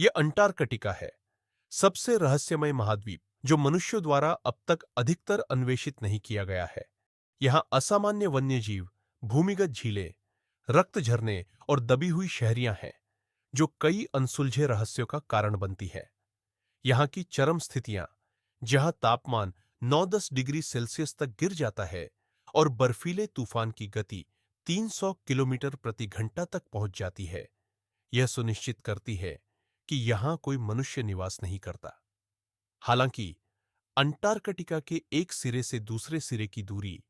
ये अंटार्कटिका है, सबसे रहस्यमय महाद्वीप जो मनुष्यों द्वारा अब तक अधिकतर अन्वेषित नहीं किया गया है। यहाँ असामान्य वन्यजीव, भूमिगत झीलें, रक्त झरने और दबी हुई शहरियां हैं, जो कई अनसुलझे रहस्यों का कारण बनती है। यहाँ की चरम स्थितियां, जहाँ तापमान 9-10 डिग्री सेल्सियस तक गिर जाता है और बर्फीले तूफान की गति 300 किलोमीटर प्रति घंटा तक पहुंच जाती है, यह सुनिश्चित करती है कि यहाँ कोई मनुष्य निवास नहीं करता। हालांकि अंटार्कटिका के एक सिरे से दूसरे सिरे की दूरी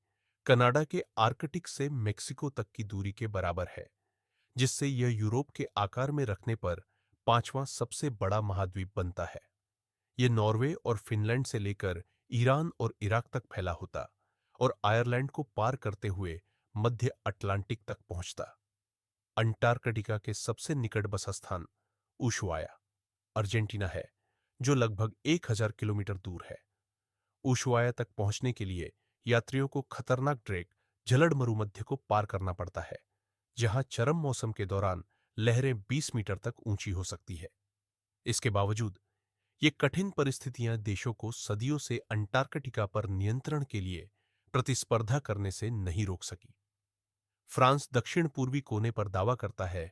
कनाडा के आर्कटिक से मेक्सिको तक की दूरी के बराबर है, जिससे यह यूरोप के आकार में रखने पर पांचवां सबसे बड़ा महाद्वीप बनता है। यह नॉर्वे और फिनलैंड से लेकर ईरान और इराक तक फैला होता और आयरलैंड को पार करते हुए मध्य अटलांटिक तक पहुंचता। अंटार्कटिका के सबसे निकट बसा स्थान उशुआया, अर्जेंटीना है, जो लगभग 1000 किलोमीटर दूर है। उशुआया तक पहुंचने के लिए यात्रियों को खतरनाक ट्रेक जलड़ मरुमध्य को पार करना पड़ता है, जहां चरम मौसम के दौरान लहरें 20 मीटर तक ऊंची हो सकती है। इसके बावजूद ये कठिन परिस्थितियां देशों को सदियों से अंटार्कटिका पर नियंत्रण के लिए प्रतिस्पर्धा करने से नहीं रोक सकी। फ्रांस दक्षिण पूर्वी कोने पर दावा करता है,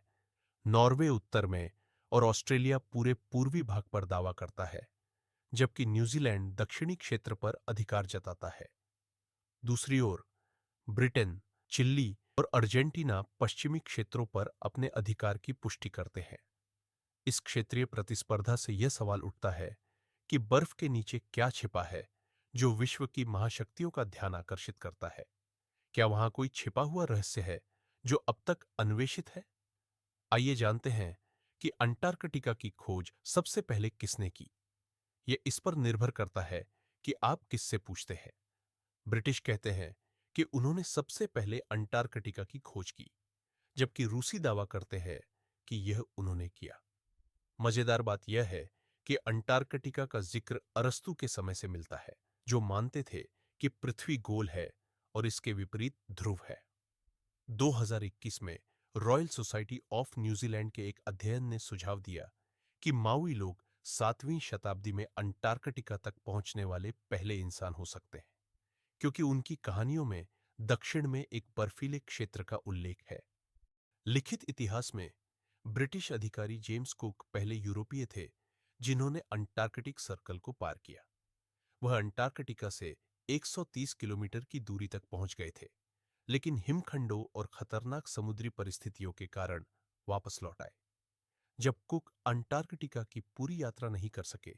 नॉर्वे उत्तर में और ऑस्ट्रेलिया पूरे पूर्वी भाग पर दावा करता है, जबकि न्यूजीलैंड दक्षिणी क्षेत्र पर अधिकार जताता है। दूसरी ओर ब्रिटेन, चिली और अर्जेंटीना पश्चिमी क्षेत्रों पर अपने अधिकार की पुष्टि करते हैं। इस क्षेत्रीय प्रतिस्पर्धा से यह सवाल उठता है कि बर्फ के नीचे क्या छिपा है जो विश्व की महाशक्तियों का ध्यान आकर्षित करता है। क्या वहां कोई छिपा हुआ रहस्य है जो अब तक अन्वेषित है? आइए जानते हैं कि अंटार्कटिका की खोज सबसे पहले किसने की। यह इस पर निर्भर करता है कि आप किससे पूछते हैं। ब्रिटिश कहते हैं कि उन्होंने सबसे पहले अंटार्कटिका की खोज की, जबकि रूसी दावा करते हैं कि यह उन्होंने किया। मजेदार बात यह है कि अंटार्कटिका का जिक्र अरस्तू के समय से मिलता है, जो मानते थे कि पृथ्वी गोल है और इसके विपरीत ध्रुव है। 2021 में रॉयल सोसाइटी ऑफ न्यूजीलैंड के एक अध्ययन ने सुझाव दिया कि माउई लोग 7वीं शताब्दी में अंटार्कटिका तक पहुंचने वाले पहले इंसान हो सकते हैं, क्योंकि उनकी कहानियों में दक्षिण में एक बर्फीले क्षेत्र का उल्लेख है। लिखित इतिहास में ब्रिटिश अधिकारी जेम्स कुक पहले यूरोपीय थे जिन्होंने अंटार्कटिक सर्कल को पार किया। वह अंटार्कटिका से 130 किलोमीटर की दूरी तक पहुंच गए थे, लेकिन हिमखंडों और खतरनाक समुद्री परिस्थितियों के कारण वापस लौट आए। जब कुक अंटार्कटिका की पूरी यात्रा नहीं कर सके,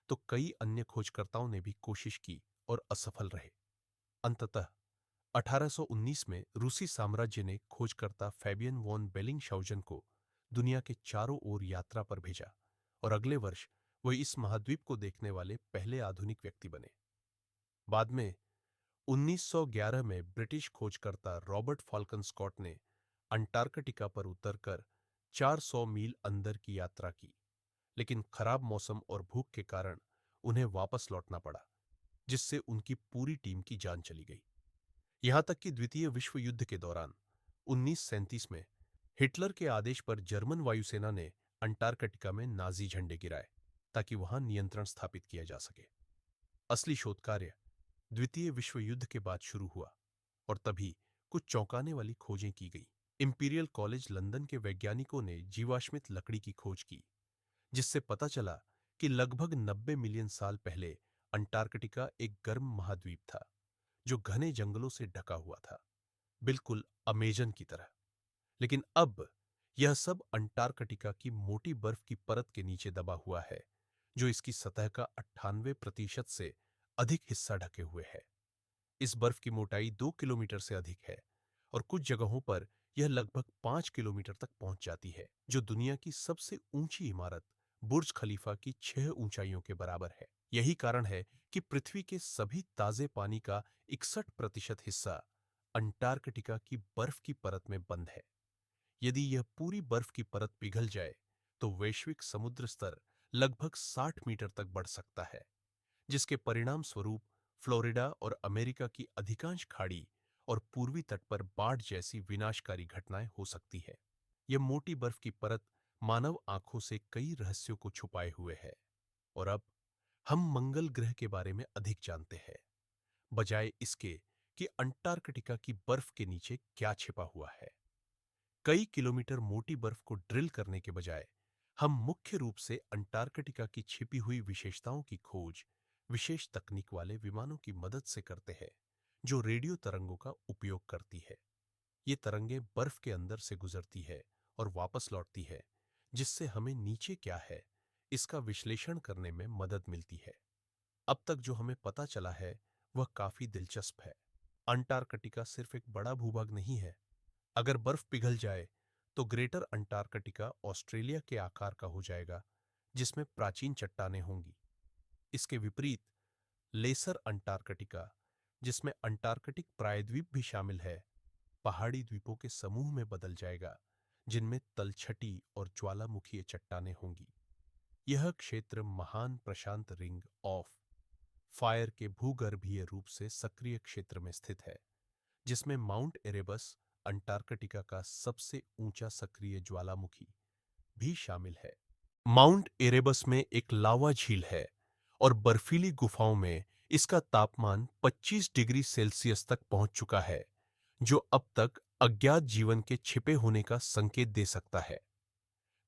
तो कई अन्य खोजकर्ताओं ने भी कोशिश की और असफल रहे। अंततः 1819 में रूसी साम्राज्य ने खोजकर्ता फैबियन वॉन बेलिंगशाउजन को दुनिया के चारों ओर यात्रा पर भेजा और अगले वर्ष वह इस महाद्वीप को देखने वाले पहले आधुनिक व्यक्ति बने। बाद में 1911 में ब्रिटिश खोजकर्ता रॉबर्ट फॉल्कन स्कॉट ने अंटार्कटिका पर उतरकर 400 मील अंदर की यात्रा की, लेकिन खराब मौसम और भूख के कारण उन्हें वापस लौटना पड़ा, जिससे उनकी पूरी टीम की जान चली गई। यहां तक कि द्वितीय विश्व युद्ध के दौरान 1937 में हिटलर के आदेश पर जर्मन वायुसेना ने अंटार्कटिका में नाजी झंडे गिराए ताकि वहां नियंत्रण स्थापित किया जा सके। असली शोध कार्य द्वितीय विश्व युद्ध के बाद शुरू हुआ और तभी कुछ चौंकाने वाली खोजें की गई। इंपीरियल कॉलेज लंदन के वैज्ञानिकों ने जीवाश्मित लकड़ी की खोज की, जिससे पता चला कि लगभग 90 मिलियन साल पहले अंटार्कटिका एक गर्म महाद्वीप था जो घने जंगलों से ढका हुआ था, बिल्कुल अमेजन की तरह। लेकिन अब यह सब अंटार्कटिका की मोटी बर्फ की परत के नीचे दबा हुआ है, जो इसकी सतह का 98% से अधिक हिस्सा ढके हुए है। इस बर्फ की मोटाई 2 किलोमीटर से अधिक है और कुछ जगहों पर यह लगभग 5 किलोमीटर तक पहुंच जाती है, जो दुनिया की सबसे ऊंची इमारत बुर्ज खलीफा की 6 ऊंचाइयों के बराबर है। यही कारण है कि पृथ्वी के सभी ताजे पानी का 61% हिस्सा अंटार्कटिका की बर्फ की परत में बंद है। यदि यह पूरी बर्फ की परत पिघल जाए, तो वैश्विक समुद्र स्तर लगभग 60 मीटर तक बढ़ सकता है, जिसके परिणाम स्वरूप फ्लोरिडा और अमेरिका की अधिकांश खाड़ी और पूर्वी तट पर बाढ़ जैसी विनाशकारी घटनाएं हो सकती है। यह मोटी बर्फ की परत मानव आंखों से कई रहस्यों को छुपाए हुए है। और अब हम मंगल ग्रह के बारे में अधिक जानते हैं, बजाय इसके कि अंटार्कटिका की बर्फ के नीचे क्या छिपा हुआ है। कई किलोमीटर मोटी बर्फ को ड्रिल करने के बजाय हम मुख्य रूप से अंटार्कटिका की छिपी हुई विशेषताओं की खोज विशेष तकनीक वाले विमानों की मदद से करते हैं, जो रेडियो तरंगों का उपयोग करती है। ये तरंगें बर्फ के अंदर से गुजरती है और वापस लौटती है, जिससे हमें नीचे क्या है इसका विश्लेषण करने में मदद मिलती है। अब तक जो हमें पता चला है वह काफी दिलचस्प है। अंटार्कटिका सिर्फ एक बड़ा भूभाग नहीं है। अगर बर्फ पिघल जाए तो ग्रेटर अंटार्कटिका ऑस्ट्रेलिया के आकार का हो जाएगा, जिसमें प्राचीन चट्टानें होंगी। इसके विपरीत लेसर अंटार्कटिका, जिसमें अंटार्कटिक प्रायद्वीप भी शामिल है, पहाड़ी द्वीपों के समूह में बदल जाएगा, जिनमें तलछटी और ज्वालामुखीय चट्टानें होंगी। यह क्षेत्र महान प्रशांत रिंग ऑफ फायर के भूगर्भीय रूप से सक्रिय क्षेत्र में स्थित है, जिसमें माउंट एरेबस अंटार्कटिका का सबसे ऊंचा सक्रिय ज्वालामुखी भी शामिल है। माउंट एरेबस में एक लावा झील है और बर्फीली गुफाओं में इसका तापमान 25 डिग्री सेल्सियस तक पहुंच चुका है, जो अब तक अज्ञात जीवन के छिपे होने का संकेत दे सकता है।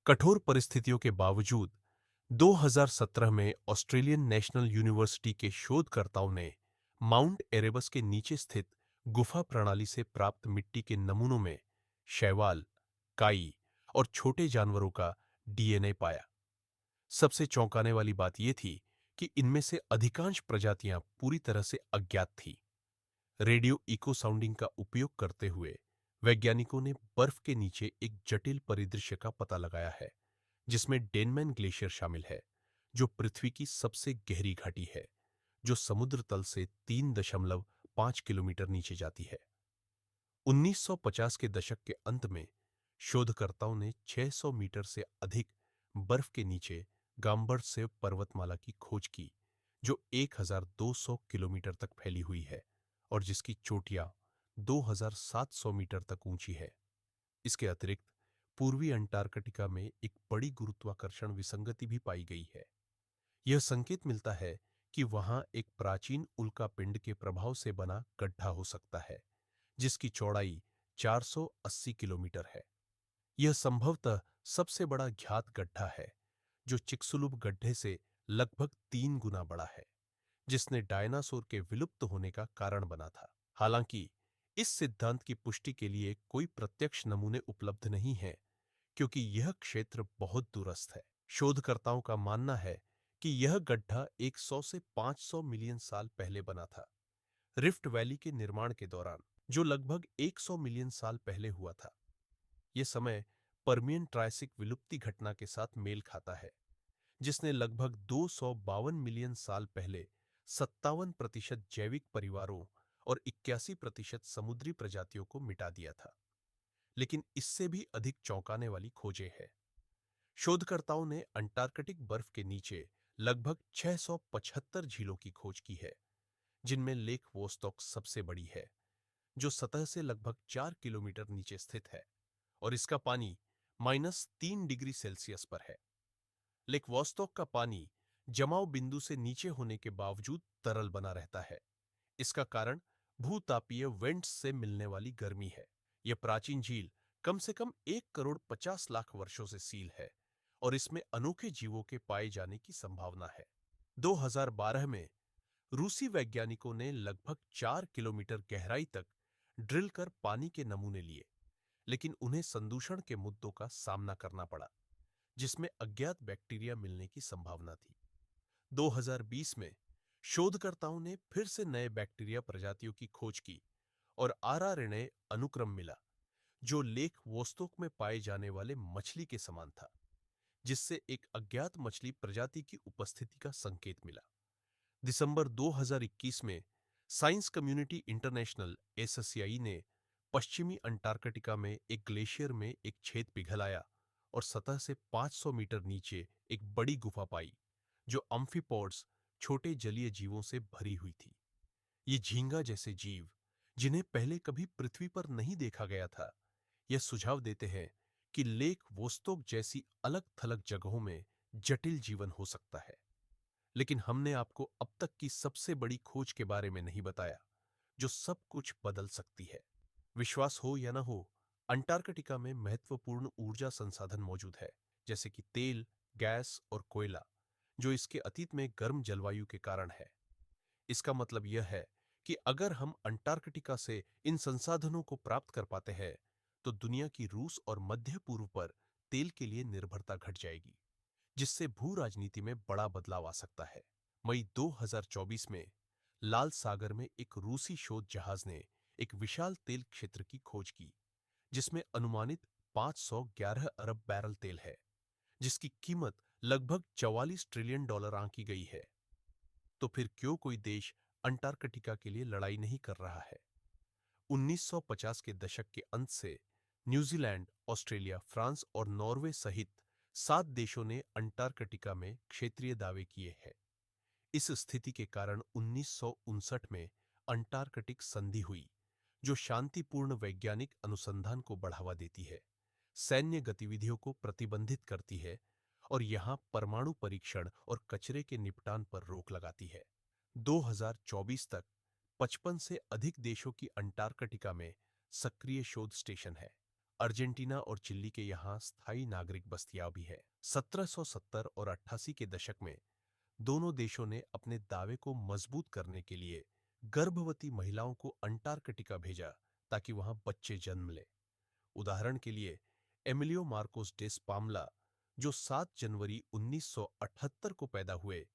कठोर परिस्थितियों के बावजूद 2017 में ऑस्ट्रेलियन नेशनल यूनिवर्सिटी के शोधकर्ताओं ने माउंट एरेबस के नीचे स्थित गुफा प्रणाली से प्राप्त मिट्टी के नमूनों में शैवाल, काई और छोटे जानवरों का डीएनए पाया। सबसे चौंकाने वाली बात यह थी कि इनमें से अधिकांश प्रजातियां पूरी तरह से अज्ञात थी। रेडियो इको साउंडिंग का उपयोग करते हुए वैज्ञानिकों ने बर्फ के नीचे एक जटिल परिदृश्य का पता लगाया है, जिसमें डेनमैन ग्लेशियर शामिल है, जो पृथ्वी की सबसे गहरी घाटी है, जो समुद्र तल से 3.5 किलोमीटर नीचे जाती है। 1950 के दशक के अंत में शोधकर्ताओं ने 600 मीटर से अधिक बर्फ के नीचे गाम्बर्तसेव पर्वतमाला की खोज की, जो 1200 किलोमीटर तक फैली हुई है और जिसकी चोटियां 2700 मीटर तक ऊंची है। इसके अतिरिक्त पूर्वी अंटार्कटिका में एक बड़ी गुरुत्वाकर्षण विसंगति भी पाई गई है। यह संकेत मिलता है कि वहां एक प्राचीन उल्कापिंड के प्रभाव से बना गड्ढा हो सकता है, जिसकी चौड़ाई 480 किलोमीटर है। यह संभवतः सबसे बड़ा ज्ञात गड्ढा है, जो चिक्सुलुप गड्ढे से लगभग 3 गुना बड़ा है, जिसने डायनासोर के विलुप्त होने का कारण बना था। हालांकि इस सिद्धांत की पुष्टि के लिए कोई प्रत्यक्ष नमूने उपलब्ध नहीं हैं, क्योंकि यह क्षेत्र बहुत दूरस्थ है। शोधकर्ताओं का मानना है कि यह गड्ढा 100 से 500 मिलियन साल पहले बना था, रिफ्ट वैली के निर्माण के दौरान, जो लगभग 100 मिलियन साल पहले हुआ था। यह समय पर्मियन ट्रायसिक विलुप्ति घटना के साथ मेल खाता है, जिसने लगभग 252 मिलियन साल पहले 57% जैविक परिवारों और 81% समुद्री प्रजातियों को मिटा दिया था। लेकिन इससे भी अधिक चौंकाने वाली खोजें हैं। शोधकर्ताओं ने अंटार्कटिक बर्फ के नीचे लगभग 675 झीलों की खोज की है, जिनमें लेक वोस्टॉक सबसे बड़ी है, जो सतह से लगभग 4 किलोमीटर नीचे स्थित है और इसका पानी -3 डिग्री सेल्सियस पर है। लेक वोस्टॉक का पानी जमाव बिंदु से नीचे होने के बावजूद तरल बना रहता है। इसका कारण भूतापीय वेंट्स से मिलने वाली गर्मी है। यह प्राचीन झील कम से कम 1 करोड़ 50 लाख वर्षों से सील है और इसमें अनोखे जीवों के पाए जाने की संभावना है। 2012 में रूसी वैज्ञानिकों ने लगभग 4 किलोमीटर गहराई तक ड्रिल कर पानी के नमूने लिए, लेकिन उन्हें संदूषण के मुद्दों का सामना करना पड़ा, जिसमें अज्ञात बैक्टीरिया मिलने की संभावना थी। 2020 में शोधकर्ताओं ने फिर से नए बैक्टीरिया प्रजातियों की खोज की और आरआरएनए अनुक्रम मिला, जो लेक वोस्टोक में पाए जाने वाले मछली के समान था, जिससे एक अज्ञात मछली प्रजाति की उपस्थिति का संकेत मिला। दिसंबर 2021 में साइंस कम्युनिटी इंटरनेशनल एसएससीआई ने पश्चिमी अंटार्कटिका में एक ग्लेशियर में एक छेद पिघलाया और सतह से 500 मीटर नीचे एक बड़ी गुफा पाई, जो अम्फीपॉड्स छोटे जलीय जीवों से भरी हुई थी। ये झींगा जैसे जीव, जिन्हें पहले कभी पृथ्वी पर नहीं देखा गया था, यह सुझाव देते हैं कि लेक वोस्तोक जैसी अलग थलग जगहों में जटिल जीवन हो सकता है, लेकिन हमने आपको अब तक की सबसे बड़ी खोज के बारे में नहीं बताया, जो सब कुछ बदल सकती है। विश्वास हो या न हो, अंटार्कटिका में महत्वपूर्ण ऊर्जा संसाधन मौजूद है, जैसे कि तेल, गैस और कोयला, जो इसके अतीत में गर्म जलवायु के कारण है। इसका मतलब यह है कि अगर हम अंटार्कटिका से इन संसाधनों को प्राप्त कर पाते हैं, तो दुनिया की रूस और मध्य पूर्व पर तेल के लिए निर्भरता घट जाएगी, जिससे भू राजनीति में बड़ा बदलाव आ सकता है। मई 2024 में लाल सागर में एक रूसी शोध जहाज ने एक विशाल तेल क्षेत्र की खोज की, जिसमें अनुमानित 511 अरब बैरल तेल है, जिसकी कीमत लगभग $44 ट्रिलियन आंकी गई है। तो फिर क्यों कोई देश अंटार्कटिका के लिए लड़ाई नहीं कर रहा है? 1950 के दशक के अंत से न्यूजीलैंड, ऑस्ट्रेलिया, फ्रांस और नॉर्वे सहित 7 देशों ने अंटार्कटिका में क्षेत्रीय दावे किए हैं। इस स्थिति के कारण 1959 में अंटार्कटिक संधि हुई, जो शांतिपूर्ण वैज्ञानिक अनुसंधान को बढ़ावा देती है, सैन्य गतिविधियों को प्रतिबंधित करती है और यहां परमाणु परीक्षण और कचरे के निपटान पर रोक लगाती है। 2024 तक 55 से अधिक देशों की अंटार्कटिका में सक्रिय शोध स्टेशन है। अर्जेंटीना और चिली के यहाँ स्थायी नागरिक बस्तियां भी है। 1770 और 88 के दशक में दोनों देशों ने अपने दावे को मजबूत करने के लिए गर्भवती महिलाओं को अंटार्कटिका भेजा, ताकि वहां बच्चे जन्म लें। उदाहरण के लिए, एमिलियो मार्कोस डेस पामला, जो 7 जनवरी 1978 को पैदा हुए,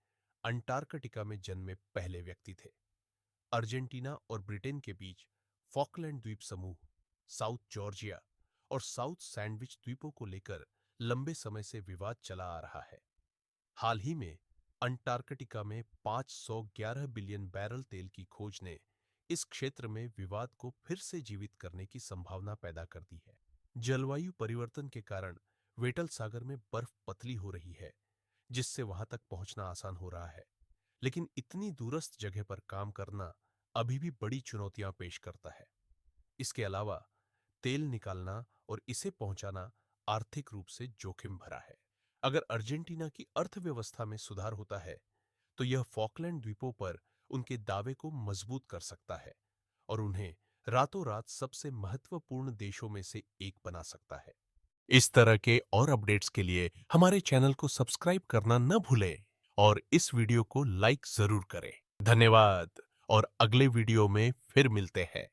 अंटार्कटिका में जन्मे पहले व्यक्ति थे। अर्जेंटीना और ब्रिटेन के बीच फॉकलैंड द्वीप समूह, साउथ जॉर्जिया और साउथ सैंडविच द्वीपों को लेकर लंबे समय से विवाद चला आ रहा है। हाल ही में अंटार्कटिका में 511 बिलियन बैरल तेल की खोज ने इस क्षेत्र में विवाद को फिर से जीवित करने की संभावना पैदा कर दी है। जलवायु परिवर्तन के कारण वेटल सागर में बर्फ पतली हो रही है, जिससे वहां तक पहुंचना आसान हो रहा है, लेकिन इतनी दूरस्थ जगह पर काम करना अभी भी बड़ी चुनौतियां पेश करता है। इसके अलावा तेल निकालना और इसे पहुंचाना आर्थिक रूप से जोखिम भरा है। अगर अर्जेंटीना की अर्थव्यवस्था में सुधार होता है, तो यह फॉकलैंड द्वीपों पर उनके दावे को मजबूत कर सकता है और उन्हें रातों रात सबसे महत्वपूर्ण देशों में से एक बना सकता है। इस तरह के और अपडेट्स के लिए हमारे चैनल को सब्सक्राइब करना न भूलें और इस वीडियो को लाइक जरूर करें। धन्यवाद और अगले वीडियो में फिर मिलते हैं।